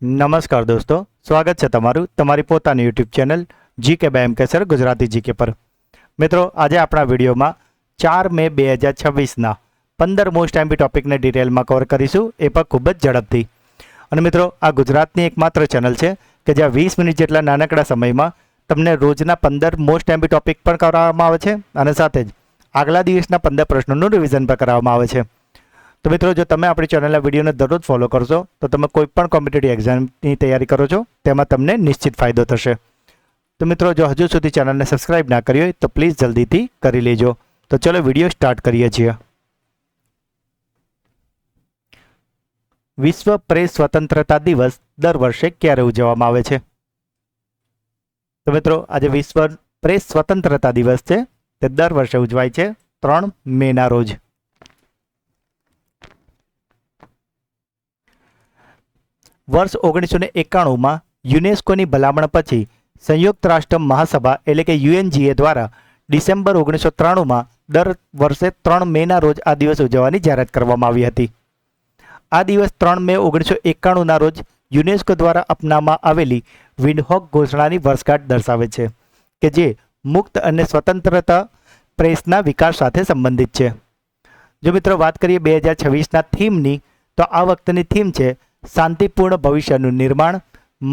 નમસ્કાર દોસ્તો, સ્વાગત છે તમારું તમારી પોતાની YouTube channel GK by M K sir Gujarati GK પર. મિત્રો, આજે આપણા વિડીયોમાં 4 મે 2026ના 15 મોસ્ટ એમપી ટોપિકને ડિટેલમાં કવર કરીશું, એ પણ ખૂબ જ ઝડપથી. અને મિત્રો, આ ગુજરાતની એકમાત્ર ચેનલ છે કે જ્યાં 20 મિનિટ જેટલા નાનકડા સમયમાં તમને રોજના 15 મોસ્ટ એમપી ટોપિક પણ કરાવવામાં આવે છે અને સાથે જ આગલા દિવસના 15 પ્રશ્નોનું રિવિઝન પણ કરાવવામાં આવે છે. તો મિત્રો, જો તમે આપણી ચેનલના વિડીયોને દરરોજ ફોલો કરશો તો તમે કોઈ પણ કોમ્પિટિટિવ એક્ઝામની તૈયારી કરો છો તેમાં તમને નિશ્ચિત ફાયદો થશે. તો મિત્રો, જો હજુ સુધી ચેનલને સબસ્ક્રાઇબ ના કરી હોય તો પ્લીઝ જલ્દીથી કરી લેજો. તો ચલો વિડીયો સ્ટાર્ટ કરીએ છીએ. વિશ્વ પ્રેસ સ્વતંત્રતા દિવસ દર વર્ષે ક્યારે ઉજવવામાં આવે છે? તો મિત્રો, આજે વિશ્વ પ્રેસ સ્વતંત્રતા દિવસ છે તે દર વર્ષે ઉજવાય છે 3 મેના રોજ. વર્ષ 1991માં યુનેસ્કોની ભલામણ પછી સંયુક્ત રાષ્ટ્ર મહાસભા એટલે કે યુએનજીએ દ્વારા ડિસેમ્બર 1993માં દર વર્ષે 3 મેના રોજ આ દિવસ ઉજવવાની જાહેરાત કરવામાં આવી હતી. આ દિવસ 3 મે 1991ના રોજ યુનેસ્કો દ્વારા અપનાવવામાં આવેલી વિન્ડહોક ઘોષણાની વર્ષગાંઠ દર્શાવે છે કે જે મુક્ત અને સ્વતંત્રતા પ્રેસના વિકાસ સાથે સંબંધિત છે. જો મિત્રો વાત કરીએ 2026ના થીમની, તો આ વખતની થીમ છે શાંતિપૂર્ણ ભવિષ્યનું નિર્માણ,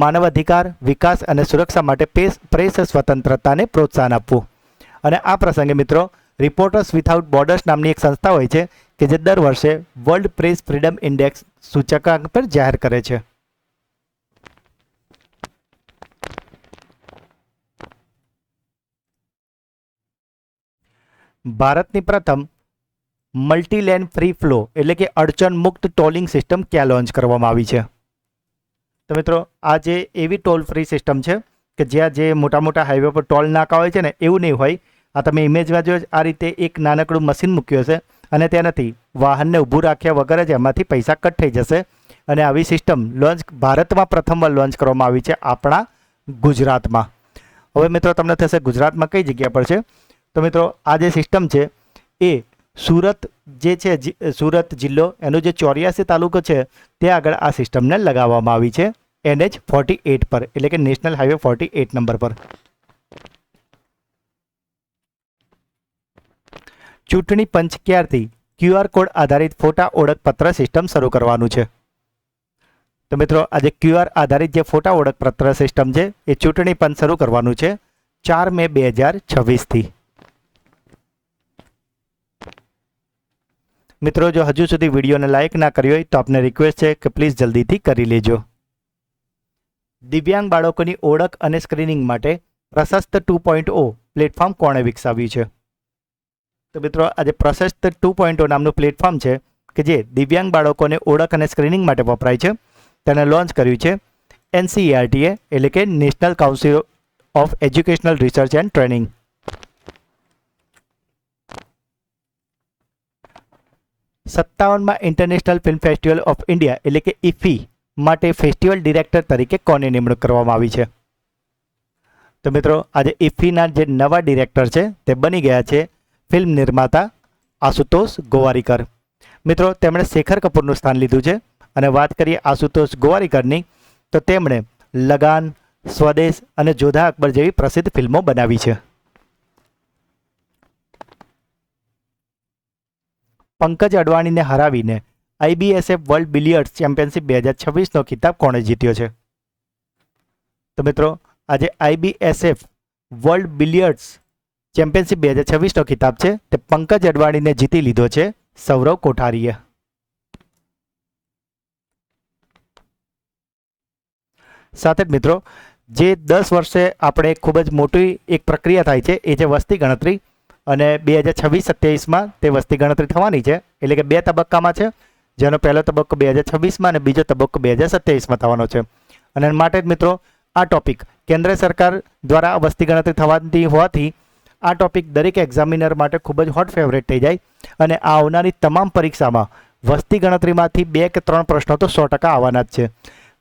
માનવ અધિકાર, વિકાસ અને સુરક્ષા માટે પ્રેસ સ્વતંત્રતાને પ્રોત્સાહન આપવું. અને આ પ્રસંગે મિત્રો, રિપોર્ટર્સ વિથઆઉટ બોર્ડર્સ નામની એક સંસ્થા હોય છે કે જે દર વર્ષે વર્લ્ડ પ્રેસ ફ્રીડમ ઇન્ડેક્સ સૂચકાંક પર જાહેર કરે છે. ભારતની પ્રથમ મલ્ટીલેન ફ્રી ફ્લો એટલે કે અડચણ મુક્ત ટોલિંગ સિસ્ટમ ક્યાં લોન્ચ કરવામાં આવી છે? તો મિત્રો, આ જે એવી ટોલ ફ્રી સિસ્ટમ છે કે જ્યાં જે મોટા મોટા હાઈવે પર ટોલ નાકા હોય છે ને, એવું નહીં હોય. આ તમે ઇમેજમાં જોયો, આ રીતે એક નાનકડું મશીન મૂક્યું હશે અને તેનાથી વાહનને ઊભું રાખ્યા વગર જ એમાંથી પૈસા કટ થઈ જશે. અને આવી સિસ્ટમ ભારતમાં પ્રથમવાર લોન્ચ કરવામાં આવી છે, આપણા ગુજરાતમાં. હવે મિત્રો, તમને થશે ગુજરાતમાં કઈ જગ્યા પર છે? તો મિત્રો, આ જે સિસ્ટમ છે એ સુરત જે છે, સુરત જિલ્લો, એનો જે 84 તાલુકો છે ત્યાં આગળ આ સિસ્ટમને લગાવવામાં આવી છે NH 48 પર, એટલે કે નેશનલ હાઈવે 48 નંબર પર. ચૂંટણી પંચ ક્યારથી QR કોડ આધારિત ફોટા ઓળખપત્ર સિસ્ટમ શરૂ કરવાનું છે? તો મિત્રો, આજે QR આધારિત જે ફોટા ઓળખપત્ર સિસ્ટમ છે એ ચૂંટણી પંચ શરૂ કરવાનું છે 4 મે 2026થી. મિત્રો, જો હજુ સુધી વિડીયોને લાઇક ના કરી હોય તો આપને રિક્વેસ્ટ છે કે પ્લીઝ જલ્દીથી કરી લેજો. દિવ્યાંગ બાળકોની ઓળખ અને સ્ક્રીનિંગ માટે પ્રશસ્ત 2.0 પ્લેટફોર્મ કોણે વિકસાવ્યું છે? તો મિત્રો, આજે પ્રશસ્ત 2.0 નામનું પ્લેટફોર્મ છે કે જે દિવ્યાંગ બાળકોને ઓળખ અને સ્ક્રીનિંગ માટે વપરાય છે. તેને લોન્ચ કર્યું છે NCERT એટલે કે national council of educational research and training. સત્તાવનમાં international film festival of India એટલે કે IFFI માટે ફેસ્ટિવલ ડિરેક્ટર તરીકે કોની નિમણૂક કરવામાં આવી છે? તો મિત્રો, આજે IFFIના જે નવા ડિરેક્ટર છે તે બની ગયા છે ફિલ્મ નિર્માતા આશુતોષ ગોવારીકર. મિત્રો, તેમણે શેખર કપૂરનું સ્થાન લીધું છે. અને વાત કરીએ આશુતોષ ગોવારીકરની, તો તેમણે લગાન, સ્વદેશ અને જોધા અકબર જેવી પ્રસિદ્ધ ફિલ્મો બનાવી છે. પંકજ અડવાણીને હરાવીને IBSF વર્લ્ડ બિલિયર્ડ્સ ચેમ્પિયનશિપ 2026નો ખિતાબ કોણે જીત્યો છે? તો મિત્રો, આજે IBSF વર્લ્ડ બિલિયર્ડ્સ ચેમ્પિયનશિપ 2026નો ખિતાબ છે તે પંકજ અડવાણીને જીતી લીધો છે સૌરવ કોઠારીએ. સાથે જ મિત્રો, જે 10 વર્ષે આપણે ખૂબ જ મોટી એક પ્રક્રિયા થાય છે એ છે વસ્તી ગણતરી. અને 2026-27માં તે વસ્તી ગણતરી થવાની છે, એટલે કે 2 તબક્કામાં છે, જેનો પહેલો તબક્કો 2026માં અને બીજો તબક્કો 2027માં થવાનો છે. અને માટે જ મિત્રો, આ ટોપિક કેન્દ્ર સરકાર દ્વારા વસ્તી ગણતરી થવાની હોવાથી આ ટોપિક દરેક એક્ઝામિનર માટે ખૂબ જ હોટ ફેવરેટ થઈ જાય. અને આ આવનારી તમામ પરીક્ષામાં વસ્તી ગણતરીમાંથી 2 કે 3 પ્રશ્નો તો 100% આવવાના જ છે.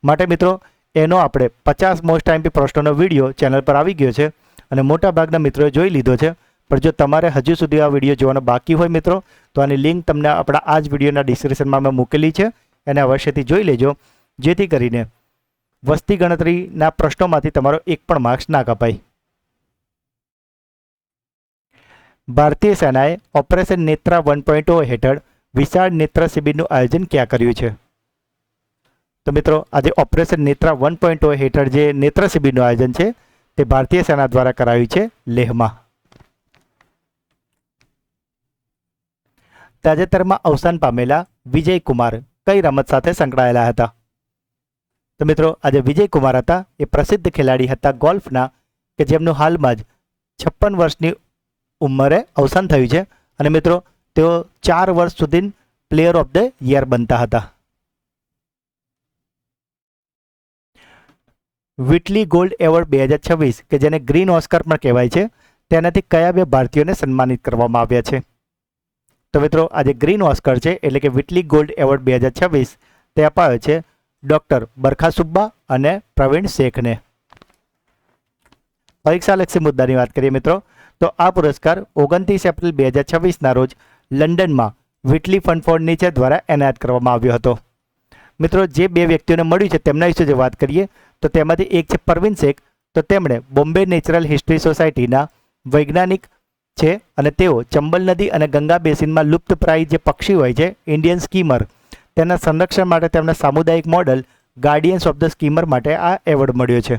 માટે મિત્રો, એનો આપણે 50 મોસ્ટ એમપી પ્રશ્નોનો વિડીયો ચેનલ પર આવી ગયો છે અને મોટાભાગના મિત્રોએ જોઈ લીધો છે. પણ જો તમારે હજુ સુધી આ વિડીયો જોવાનો બાકી હોય મિત્રો, તો આની લિંક તમને આપણા આ જ વિડીયોના ડિસ્ક્રિપ્શનમાં મેં મૂકેલી છે, એને અવશ્યથી જોઈ લેજો, જેથી કરીને વસ્તી ગણતરીના પ્રશ્નોમાંથી તમારો એક પણ માર્ક્સ ના કપાય. ભારતીય સેનાએ ઓપરેશન નેત્રા 1.0 હેઠળ વિશાળ નેત્ર શિબિરનું આયોજન ક્યાં કર્યું છે? તો મિત્રો, આજે ઓપરેશન નેત્રા 1.0 હેઠળ જે નેત્ર શિબિરનું આયોજન છે તે ભારતીય સેના દ્વારા કરાયું છે લેહમાં. તાજેતરમાં અવસાન પામેલા વિજય કુમાર કઈ રમત સાથે સંકળાયેલા હતા? તો મિત્રો, આજે વિજય કુમાર હતા એ પ્રસિદ્ધ ખેલાડી હતા ગોલ્ફના કે જેમનું હાલમાં જ 56 વર્ષની ઉંમરે અવસાન થયું છે. અને મિત્રો, તેઓ 4 વર્ષ સુધી પ્લેયર ઓફ ધ યર બનતા હતા. વિટલી ગોલ્ડ એવોર્ડ 2026 કે જેને ગ્રીન ઓસ્કર પણ કહેવાય છે, તેનાથી કયા બે ભારતીયોને સન્માનિત કરવામાં આવ્યા છે? તો મિત્રો, આજે ગ્રીન ઓસ્કર છે એટલે કે વિટલી ગોલ્ડ એવોર્ડ 2026 તે અપાયો છે ડૉક્ટર બરખા સુબ્બા અને પ્રવીણ શેખને. પરીક્ષાલક્ષી મુદ્દાની વાત કરીએ મિત્રો, તો આ પુરસ્કાર 29 એપ્રિલ 2026ના રોજ લંડનમાં વિટલી ફંડ ફોર નીચે દ્વારા એનાયત કરવામાં આવ્યો હતો. મિત્રો, જે બે વ્યક્તિઓને મળ્યું છે તેમના વિશે જો વાત કરીએ તો તેમાંથી એક છે પરવીન શેખ. તો તેમણે બોમ્બે નેચરલ હિસ્ટ્રી સોસાયટીના વૈજ્ઞાનિક છે અને તેઓ ચંબલ નદી અને ગંગા બેસિનમાં લુપ્તપ્રાય જે પક્ષી હોય છે ઇન્ડિયન સ્કીમર તેના સંરક્ષણ માટે તેમના સામુદાયિક model guardians of the skimmer માટે આ એવોર્ડ મળ્યો છે.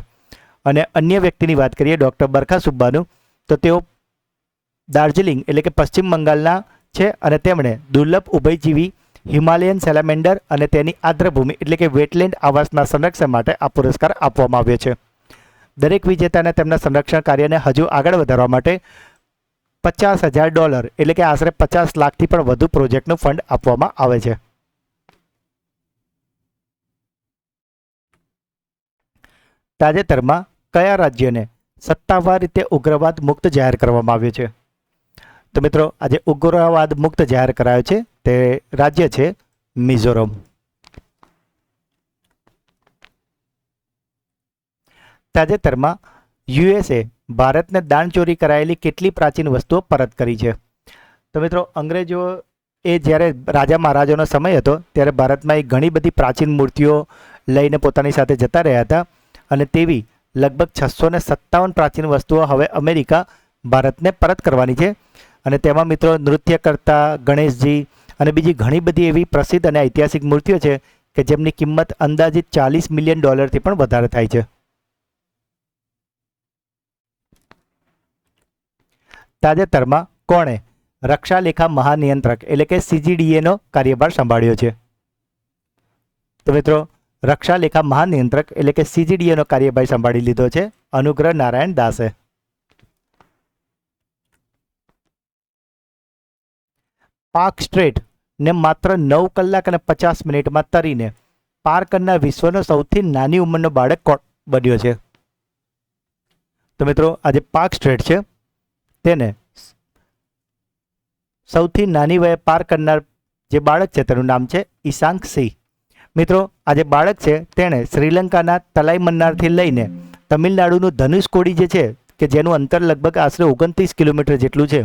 અને અન્ય વ્યક્તિની વાત કરીએ ડૉક્ટર બરખા સુબ્બાનું, તો તેઓ દાર્જિલિંગ એટલે કે પશ્ચિમ બંગાળના છે અને તેમણે દુર્લભ ઉભયજીવી હિમાલયન સેલામેન્ડર અને તેની આર્દ્રભૂમિ એટલે કે વેટલેન્ડ આવાસના સંરક્ષણ માટે આ પુરસ્કાર આપવામાં આવ્યો છે. દરેક વિજેતાને તેમના સંરક્ષણ કાર્યને હજુ આગળ વધારવા માટે $50,000 એટલે કે આશરે 50 લાખથી પણ વધુ પ્રોજેક્ટનું ફંડ આપવામાં આવે છે. તાજેતરમાં કયા રાજ્યને સત્તાવાર રીતે ઉગ્રવાદ મુક્ત જાહેર કરવામાં આવ્યો છે? તો મિત્રો, આજે ઉગ્રવાદ મુક્ત જાહેર કરાયો છે તે રાજ્ય છે મિઝોરમ. તાજેતરમાં યુએસએ ભારતને દાણચોરી કરાયેલી કેટલી પ્રાચીન વસ્તુઓ પરત કરી છે? તો મિત્રો, અંગ્રેજો એ જ્યારે રાજા મહારાજાનો સમય હતો ત્યારે ભારતમાં એ ઘણી બધી પ્રાચીન મૂર્તિઓ લઈને પોતાની સાથે જતા રહ્યા હતા અને તેવી લગભગ 657 પ્રાચીન વસ્તુઓ હવે અમેરિકા ભારતને પરત કરવાની છે. અને તેમાં મિત્રો નૃત્ય કરતા ગણેશજી અને બીજી ઘણી બધી એવી પ્રસિદ્ધ અને ઐતિહાસિક મૂર્તિઓ છે કે જેમની કિંમત અંદાજિત $40 મિલિયન થી પણ વધારે થાય છે. તાજેતરમાં કોણે રક્ષા લેખા મહાનિયંત્રક એટલે કે CGDAનો કાર્યભાર સંભાળ્યો છે? તો મિત્રો, રક્ષા લેખા મહાનિયંત્રક એટલે કે CGDAનો કાર્યભાર સંભાળી લીધો છે અનુગ્રહ નારાયણ દાસે. પાક સ્ટ્રેટ ને માત્ર 9 કલાક અને 50 મિનિટમાં તરીને પાર કરનાર વિશ્વનો સૌથી નાની ઉંમરનો બાળક બન્યો છે? તો મિત્રો, આજે પાક સ્ટ્રેટ છે તેને સૌથી નાની વયે પાર કરનાર જે બાળક છે તેનું નામ છે ઈશાંક સિંહ. મિત્રો, આજે બાળક છે તેણે શ્રીલંકાના તલાઈમન્નારથી લઈને તમિલનાડુનું ધનુષકોડી જે છે કે જેનું અંતર લગભગ આશરે 29 કિલોમીટર જેટલું છે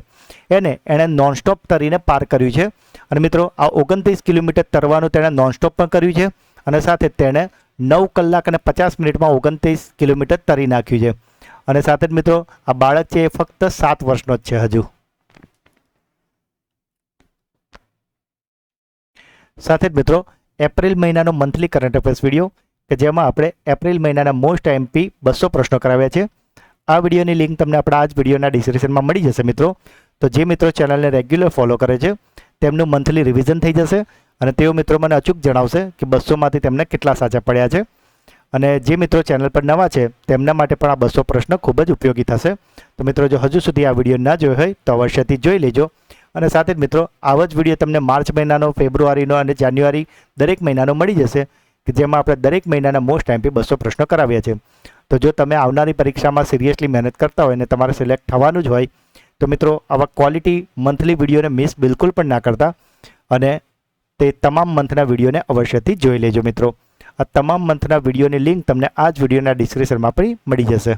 એણે નોનસ્ટોપ તરીને પાર કર્યું છે. અને મિત્રો, આ 29 કિલોમીટર તરવાનું તેણે નોનસ્ટોપ પણ કર્યું છે અને સાથે તેણે 9 કલાક અને 50 મિનિટમાં 29 કિલોમીટર તરી નાખ્યું છે. અને સાથે જ મિત્રો, આ બાળક છે એ ફક્ત 7 વર્ષનો જ છે હજુ. સાથે જ મિત્રો, એપ્રિલ મહિનાનો મંથલી કરંટ અફેર્સ વિડીયો કે જેમાં આપણે એપ્રિલ મહિનાના મોસ્ટ MP 200 પ્રશ્નો કરાવ્યા છે. આ વિડીયોની લિંક તમને આપણા આ જ વિડીયોના ડિસ્ક્રિપ્શનમાં મળી જશે મિત્રો. તો જે મિત્રો ચેનલને રેગ્યુલર ફોલો કરે છે તેમનું મંથલી રિવિઝન થઈ જશે અને તેઓ મિત્રો મને અચૂક જણાવશે કે 200માંથી તેમને કેટલા સાચા પડ્યા છે. અને જે મિત્રો ચેનલ પર નવા છે તેમના માટે પણ આ 200 પ્રશ્ન ખૂબ જ ઉપયોગી થશે. તો મિત્રો, જો હજુ સુધી આ વિડીયો ના જોયો હોય તો અવશ્યથી જોઈ લેજો. અને સાથે જ મિત્રો, આવો જ વિડીયો તમને માર્ચ મહિનાનો, ફેબ્રુઆરીનો અને જાન્યુઆરી દરેક મહિનાનો મળી જશે કે જેમાં આપણે દરેક મહિનાના મોસ્ટ MP 200 પ્રશ્નો કરાવ્યા છે. તો જો તમે આવનારી પરીક્ષામાં સિરિયસલી મહેનત કરતા હોય અને તમારે સિલેક્ટ થવાનું જ હોય તો મિત્રો, આવા ક્વોલિટી મંથલી વિડીયોને મિસ બિલકુલ પણ ના કરતા અને તે તમામ મંથના વિડીયોને અવશ્યથી જોઈ લેજો મિત્રો. આ તમામ મંથના વિડીયોની લિંક તમને આ જ વિડીયોના ડિસ્ક્રિપ્શનમાં પણ મળી જશે.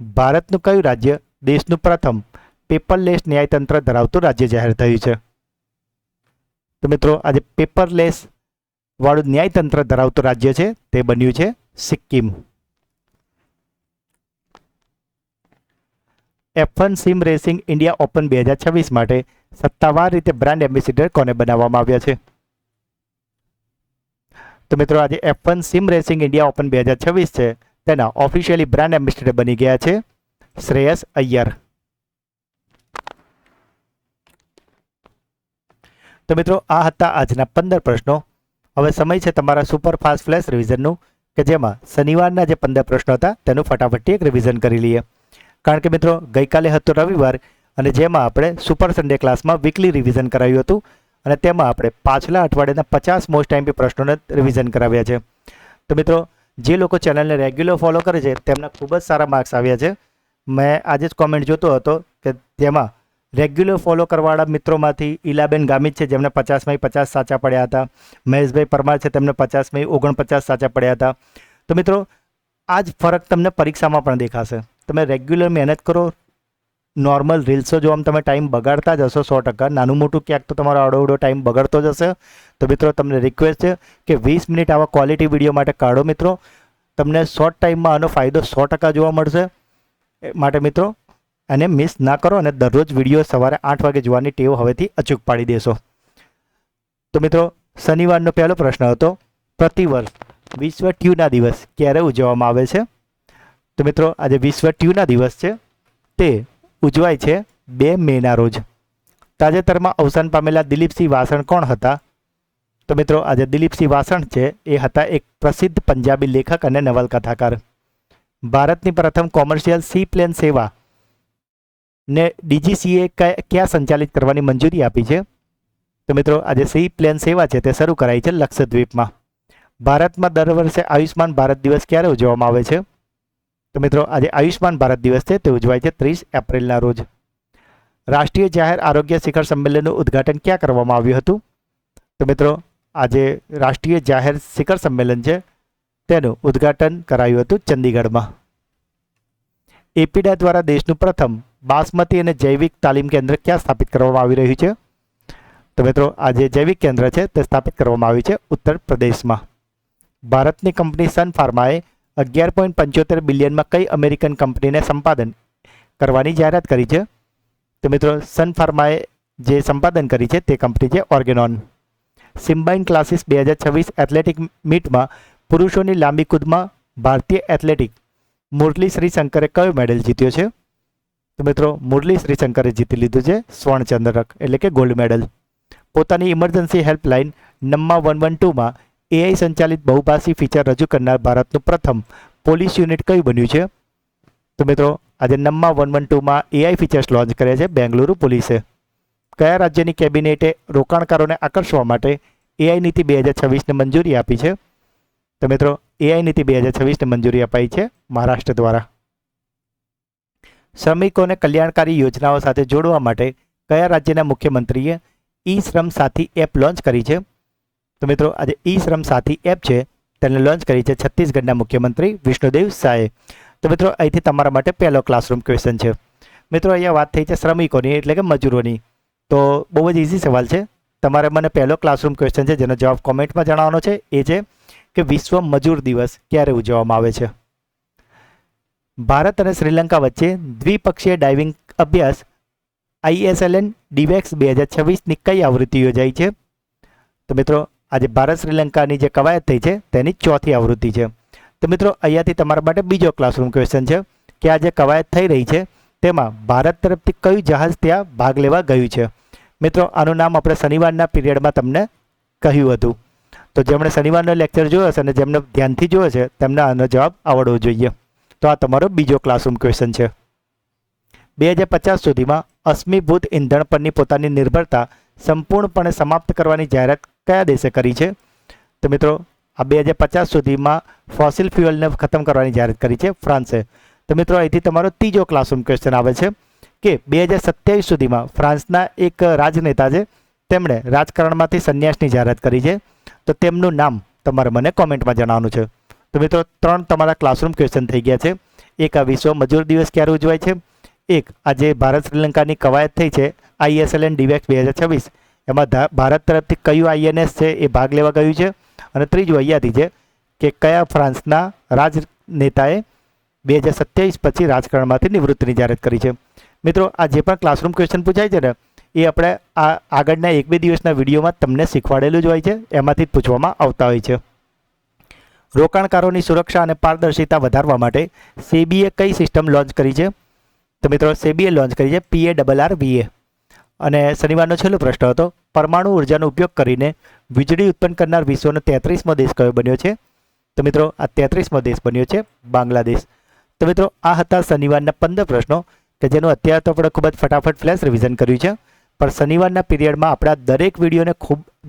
ભારતનું કયું રાજ્ય દેશનું પ્રથમ પેપરલેસ ન્યાયતંત્ર ધરાવતું રાજ્ય જાહેર થયું છે? તો મિત્રો, આજે પેપરલેસ વાળું ન્યાયતંત્ર ધરાવતું રાજ્ય છે તે બન્યું છે Sikkim. F1 sim racing India open 2026 માટે સત્તાવાર રીતે બ્રાન્ડ એમ્બેસેડર કોને બનાવવામાં આવ્યા છે? તો મિત્રો આજે F1 sim racing India open 2026 છે તેના ઓફિશિયલી બ્રાન્ડ એમ્બેસેડર બની ગયા છે શ્રેયસ અય્યર. તો મિત્રો આ હતા આજના 15 પ્રશ્નો. હવે સમય છે તમારા સુપરફાસ્ટ ફ્લેશ રિવિઝનનું, કે જેમાં શનિવારના જે 15 પ્રશ્નો હતા તેનું ફટાફટથી એક રિવિઝન કરી લઈએ. કારણ કે મિત્રો ગઈકાલે હતો રવિવાર અને જેમાં આપણે સુપર સન્ડે ક્લાસમાં વીકલી રિવિઝન કરાવ્યું હતું અને તેમાં આપણે પાછલા અઠવાડિયાના 50 મોસ્ટ ટાઈમપી પ્રશ્નોને રિવિઝન કરાવ્યા છે. તો મિત્રો જે લોકો ચેનલને રેગ્યુલર ફોલો કરે છે તેમના ખૂબ જ સારા માર્ક્સ આવ્યા છે. મેં આજે જ કોમેન્ટ જોતો હતો કે જેમાં રેગ્યુલર ફોલો કરવાવાળા મિત્રોમાંથી ઈલાબેન ગામિત છે જેમને 50માંથી 50 સાચા પડ્યા હતા. મહેશભાઈ પરમાર છે તેમને 50માંથી 49 સાચા પડ્યા હતા. તો મિત્રો આ જ ફરક તમને પરીક્ષામાં પણ દેખાશે. તમે રેગ્યુલર મહેનત કરો, નોર્મલ રીલ્સો જો આમ તમે ટાઈમ બગાડતા જ હશો 100%, નાનું મોટું ક્યાંક તો તમારો આડો ટાઈમ બગડતો જ હશે. તો મિત્રો તમને રિક્વેસ્ટ છે કે 20 મિનિટ આવા ક્વોલિટી વિડીયો માટે કાઢો મિત્રો. તમને શોર્ટ ટાઈમમાં આનો ફાયદો 100% જોવા મળશે. માટે મિત્રો અને મિસ ના કરો અને દરરોજ વિડીયો સવારે 8 વાગે જોવાની ટેવ હવેથી અચૂક પાડી દેશો. તો મિત્રો શનિવારનો પહેલો પ્રશ્ન હતો, પ્રતિવર્ષ વિશ્વ ટ્યુના દિવસ ક્યારે ઉજવવામાં આવે છે? તો મિત્રો આજે વિશ્વ ટ્યુના દિવસ છે તે ઉજવાય છે 2 મેના રોજ. તાજેતરમાં અવસાન પામેલા દિલીપસિંહ વાસણ કોણ હતા? તો મિત્રો આજે દિલીપસિંહ વાસણ છે એ હતા એક પ્રસિદ્ધ પંજાબી લેખક અને નવલકથાકાર. ભારતની પ્રથમ કોમર્શિયલ સી પ્લેન સેવા ને DGCA ક્યાં સંચાલિત કરવાની મંજૂરી આપી છે? તો મિત્રો આજે સી પ્લેન સેવા છે તે શરૂ કરાઈ છે લક્ષદ્વીપમાં. ભારતમાં દર વર્ષે આયુષ્માન ભારત દિવસ ક્યારે ઉજવવામાં આવે છે? તો મિત્રો આજે આયુષ્માન ભારત દિવસ છે તે ઉજવાય છે 30 એપ્રિલના રોજ. રાષ્ટ્રીય જાહેર આરોગ્ય શિખર સંમેલનનું ઉદ્ઘાટન ક્યાં કરવામાં આવ્યું હતું? તો મિત્રો આજે રાષ્ટ્રીય જાહેર શિખર સંમેલન છે તેનું ઉદ્ઘાટન કરાયું હતું ચંદીગઢમાં. એપીડા દ્વારા દેશનું પ્રથમ બાસમતી અને જૈવિક તાલીમ કેન્દ્ર ક્યાં સ્થાપિત કરવામાં આવી રહ્યું છે? તો મિત્રો આજે જૈવિક કેન્દ્ર છે તે સ્થાપિત કરવામાં આવ્યું છે ઉત્તર પ્રદેશમાં. ભારતની કંપની સન ફાર્માએ 11.75 બિલિયનમાં કઈ અમેરિકન કંપનીને સંપાદન કરવાની જાહેરાત કરી છે? તો મિત્રો સન ફાર્માએ જે સંપાદન કરી છે તે કંપની છે ઓર્ગેનોન. સિમ્બાઇન ક્લાસિસ 2026 એથ્લેટિક મીટમાં પુરુષોની લાંબી કૂદમાં ભારતીય એથ્લેટિક મુરલી શ્રીશંકરે કયો મેડલ જીત્યો છે? તો મિત્રો મુરલી શ્રીશંકરે જીતી લીધું છે સ્વર્ણચંદ્રક એટલે કે ગોલ્ડ મેડલ. પોતાની ઇમરજન્સી હેલ્પલાઇન નમ્મા 112માં AI સંચાલિત બહુભાષી ફીચર રજૂ કરનાર ભારતનું પ્રથમ પોલીસ યુનિટ કયું બન્યું છે? તો મિત્રો આજે નમ્મા 112માં AI ફીચર્સ લોન્ચ કર્યા છે બેંગલુરુ પોલીસે. કયા રાજ્યની કેબિનેટે રોકાણકારોને આકર્ષવા માટે AI નીતિ 2026ને મંજૂરી આપી છે? તો મિત્રો AI નીતિ 2026ને મંજૂરી અપાઈ છે મહારાષ્ટ્ર દ્વારા. શ્રમિકોને કલ્યાણકારી યોજનાઓ સાથે જોડવા માટે કયા રાજ્યના મુખ્યમંત્રીએ ઈ શ્રમ સાથી એપ લોન્ચ કરી છે? તો મિત્રો આજે ઈ શ્રમ સાથી એપ છે તેને લોન્ચ કરી છે છત્તીસગઢના મુખ્યમંત્રી વિષ્ણુદેવ સાયે. તો મિત્રો અહીંથી તમારા માટે પહેલો ક્લાસરૂમ ક્વેશ્ચન છે. મિત્રો અહીંયા વાત થઈ છે શ્રમિકોની એટલે કે મજૂરોની. તો બહુ જ ઇઝી સવાલ છે. તમારે મને પહેલો ક્લાસરૂમ ક્વેશ્ચન છે જેનો જવાબ કોમેન્ટમાં જણાવવાનો છે એ છે કે વિશ્વ મજૂર દિવસ ક્યારે ઉજવવામાં આવે છે? ભારત અને શ્રીલંકા વચ્ચે દ્વિપક્ષીય ડાઇવિંગ અભ્યાસ ISLN DVEX 2026ની કઈ આવૃત્તિ યોજાઈ છે? તો મિત્રો આજે ભારત શ્રીલંકાની જે કવાયત થઈ છે તેની 4થી આવૃત્તિ છે. તો મિત્રો અહીંયાથી તમારા માટે બીજો ક્લાસરૂમ ક્વેશ્ચન છે કે આ જે કવાયત થઈ રહી છે તેમાં ભારત તરફથી કયું જહાજ ત્યાં ભાગ લેવા ગયું છે? મિત્રો આનું નામ આપણે શનિવારના પીરિયડમાં તમને કહ્યું હતું. તો જેમણે શનિવારનો લેક્ચર જોયો હશે અને જેમને ધ્યાનથી જોયો છે તેમને આનો જવાબ આવડવો જોઈએ. તો આ તમારો બીજો ક્લાસરૂમ ક્વેશ્ચન છે. 2050 સુધીમાં અશ્મિભૂત ઇંધણ પરની પોતાની નિર્ભરતા સંપૂર્ણપણે સમાપ્ત કરવાની જાહેરાત કયા દેશે કરી છે? તો મિત્રો આ 2050 સુધીમાં ફોસિલ ફ્યુઅલને ખતમ કરવાની જાહેરાત કરી છે ફ્રાન્સે. તો મિત્રો અહીંથી તમારો ત્રીજો ક્લાસરૂમ ક્વેશ્ચન આવે છે કે 2027 સુધીમાં ફ્રાન્સના એક રાજનેતા છે તેમણે રાજકારણમાંથી સંન્યાસની જાહેરાત કરી છે. તો તેમનું નામ તમારે મને કોમેન્ટમાં જણાવવાનું છે. તો મિત્રો 3 તમારા ક્લાસરૂમ ક્વેશ્ચન થઈ ગયા છે. એક આ વિશ્વ મજૂર દિવસ ક્યારે ઉજવાય છે, એક આજે ભારત શ્રીલંકાની કવાયત થઈ છે ISLN DVEX 2026 એમાં ભારત તરફથી કયું INS છે એ ભાગ લેવા ગયું છે, અને ત્રીજું અહીંયાથી છે કે કયા ફ્રાન્સના રાજનેતાએ 2027 પછી રાજકારણમાંથી નિવૃત્તિની જાહેરાત કરી છે. મિત્રો આ જે પણ ક્લાસરૂમ ક્વેશ્ચન પૂછાય છે ને એ આપણે આ આગળના 1-2 દિવસના વિડીયોમાં તમને શીખવાડેલું જ હોય છે, એમાંથી જ પૂછવામાં આવતા હોય છે. રોકાણકારોની સુરક્ષા અને પારદર્શિતા વધારવા માટે સેબીએ કઈ સિસ્ટમ લોન્ચ કરી છે? તો મિત્રો સેબીએ લોન્ચ કરી છે PARRVA. અને શનિવારનો છેલ્લો પ્રશ્ન હતો, પરમાણુ ઉર્જાનો ઉપયોગ કરીને વીજળી ઉત્પન્ન કરનાર વિશ્વનો 33મો દેશ કયો બન્યો છે? તો મિત્રો આ 33મો દેશ બન્યો છે બાંગ્લાદેશ. તો મિત્રો આ હતા શનિવારના 15 પ્રશ્નો કે જેનું અત્યારે તો આપણે ખૂબ જ ફટાફટ ફ્લેશ રિવિઝન કર્યું છે, પણ શનિવારના પીરિયડમાં આપણા દરેક વિડીયોને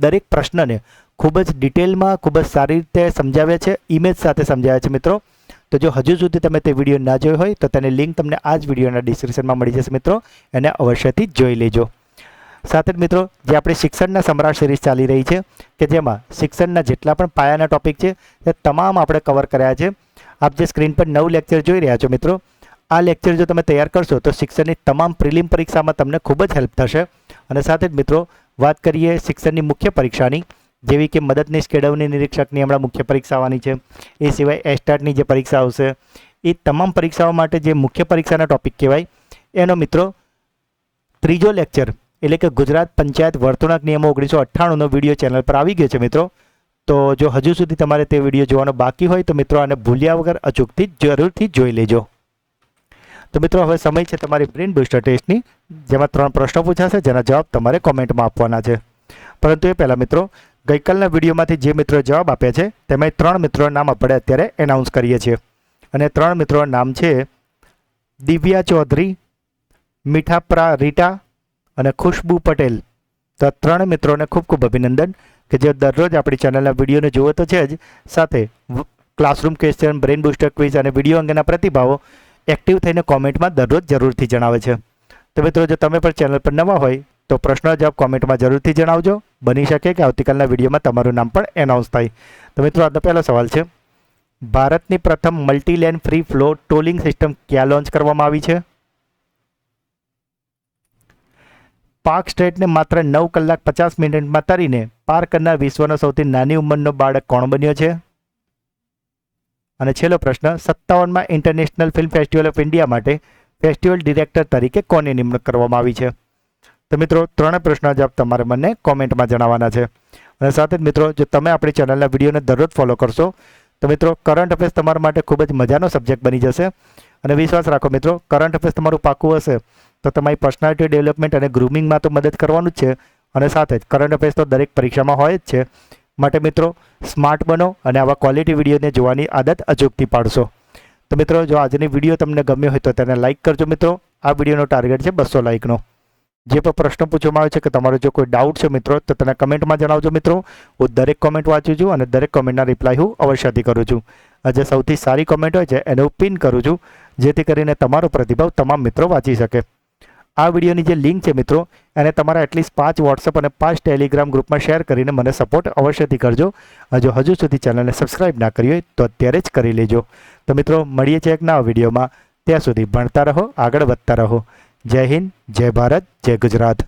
દરેક પ્રશ્નને ખૂબ જ ડિટેલમાં ખૂબ જ સારી રીતે સમજાવ્યા છે, ઇમેજ સાથે સમજાવ્યા છે મિત્રો. તો જો હજુ સુધી તમે તે વિડીયો ના જોયો હોય તો તેની લિંક તમને આ જ વિડીયોના ડિસ્ક્રિપ્શનમાં મળી જશે મિત્રો, એને અવશ્યથી જોઈ લેજો. સાથે જ મિત્રો જે આપણી શિક્ષણના સમ્રાટ સિરીઝ ચાલી રહી છે કે જેમાં શિક્ષણના જેટલા પણ પાયાના ટોપિક છે તે તમામ આપણે કવર કર્યા છે. આપ જે સ્ક્રીન પર 9 લેક્ચર જોઈ રહ્યા છો મિત્રો, આ લેક્ચર જો તમે તૈયાર કરશો તો શિક્ષણની તમામ પ્રિલિમ પરીક્ષામાં તમને ખૂબ જ હેલ્પ થશે. અને સાથે જ મિત્રો વાત કરીએ શિક્ષણની મુખ્ય પરીક્ષાની, જેવી કે મદદનીશ કેળવણી નિરીક્ષકની હમણાં મુખ્ય પરીક્ષા આવવાની છે, એ સિવાય એસ્ટાટની જે પરીક્ષા આવશે, એ તમામ પરીક્ષાઓ માટે જે મુખ્ય પરીક્ષાના ટોપિક કહેવાય એનો મિત્રો ત્રીજો લેક્ચર એટલે કે ગુજરાત પંચાયત વર્તણૂક નિયમો 1998નો વિડીયો ચેનલ પર આવી ગયો છે મિત્રો. તો જો હજુ સુધી તમારે તે વિડીયો જોવાનો બાકી હોય તો મિત્રો આને ભૂલ્યા વગર અચૂકથી જરૂરથી જોઈ લેજો. તો મિત્રો હવે સમય છે તમારી બ્રેન બૂસ્ટર ટેસ્ટની, જેમાં 3 પ્રશ્નો પૂછાશે જેના જવાબ તમારે કોમેન્ટમાં આપવાના છે. પરંતુ એ પહેલાં મિત્રો ગઈકાલના વિડીયોમાંથી જે મિત્રોએ જવાબ આપ્યા છે તેમાં 3 મિત્રોના નામ આપણે અત્યારે એનાઉન્સ કરીએ છીએ. અને 3 મિત્રોના નામ છે દિવ્યા ચૌધરી, મીઠાપરા રીટા અને ખુશ્બુ પટેલ. તો આ 3 મિત્રોને ખૂબ ખૂબ અભિનંદન કે જે દરરોજ આપણી ચેનલના વિડીયોને જુઓ તો છે જ, સાથે classroom question, brain booster quiz અને વિડીયો અંગેના પ્રતિભાવો એક્ટિવ થઈને કોમેન્ટમાં દરરોજ જરૂરથી જણાવે છે. તો મિત્રો જો તમે પણ ચેનલ પર નવા હોય તો પ્રશ્નનો જવાબ કોમેન્ટમાં જરૂરથી જણાવજો. બની શકે કે આવતીકાલના વિડીયોમાં તમારું નામ પણ એનાઉન્સ થાય. તો મિત્રો આજનો પહેલો સવાલ છે, ભારતની પ્રથમ multi lane free flow tolling system ક્યાં લોન્ચ કરવામાં આવી છે? પાક સ્ટ્રેટને માત્ર 9 કલાક 50 મિનિટમાં તરીને પાર કરનાર વિશ્વનો સૌથી નાની ઉંમરનો બાળક કોણ બન્યો છે? અને છેલ્લો પ્રશ્ન, 57માં international film festival of India માટે ફેસ્ટિવલ ડિરેક્ટર તરીકે કોની નિમણૂક કરવામાં આવી છે? તો મિત્રો 3 પ્રશ્નના જવાબ તમારે મને કોમેન્ટમાં જણાવવાના છે. અને સાથે જ મિત્રો જો તમે આપણી ચેનલના વિડીયોને દરરોજ ફોલો કરશો તો મિત્રો કરંટ અફેર્સ તમારા માટે ખૂબ જ મજાનો સબ્જેક્ટ બની જશે. અને વિશ્વાસ રાખો મિત્રો, કરંટ અફેર્સ તમારું પાકું હશે તો તમારી પર્સનાલિટી ડેવલપમેન્ટ અને ગ્રૂમિંગમાં તો મદદ કરવાનું જ છે, અને સાથે જ કરંટ અફેર્સ તો દરેક પરીક્ષામાં હોય જ છે. માટે મિત્રો સ્માર્ટ બનો અને આવા ક્વોલિટી વિડીયોને જોવાની આદત અચૂકથી પાડશો. તો મિત્રો જો આજની વિડીયો તમને ગમ્યો હોય તો તેને લાઇક કરજો મિત્રો. આ વિડીયોનો ટાર્ગેટ છે 200 લાઇકનો. જે પણ પ્રશ્ન પૂછવામાં આવે છે કે તમારો જો કોઈ ડાઉટ છે મિત્રો તો તેને કમેન્ટમાં જણાવજો મિત્રો. હું દરેક કોમેન્ટ વાંચું છું અને દરેક કોમેન્ટના રિપ્લાય હું અવશ્યથી કરું છું. જે સૌથી સારી કોમેન્ટ હોય છે એને હું પિન કરું છું, જેથી કરીને તમારો પ્રતિભાવ તમામ મિત્રો વાંચી શકે. આ વિડીયોની જે લિંક છે મિત્રો એને તમારા એટલીસ્ટ 5 વોટ્સઅપ અને 5 ટેલિગ્રામ ગ્રુપમાં શેર કરીને મને સપોર્ટ અવશ્યથી કરજો. જો હજુ સુધી ચેનલને સબસ્ક્રાઇબ ના કરી હોય તો અત્યારે જ કરી લેજો. તો મિત્રો મળીએ છીએ એક નવા વિડીયોમાં. ત્યાં સુધી ભણતા રહો, આગળ વધતા રહો. જય હિન્દ, જય ભારત, જય ગુજરાત.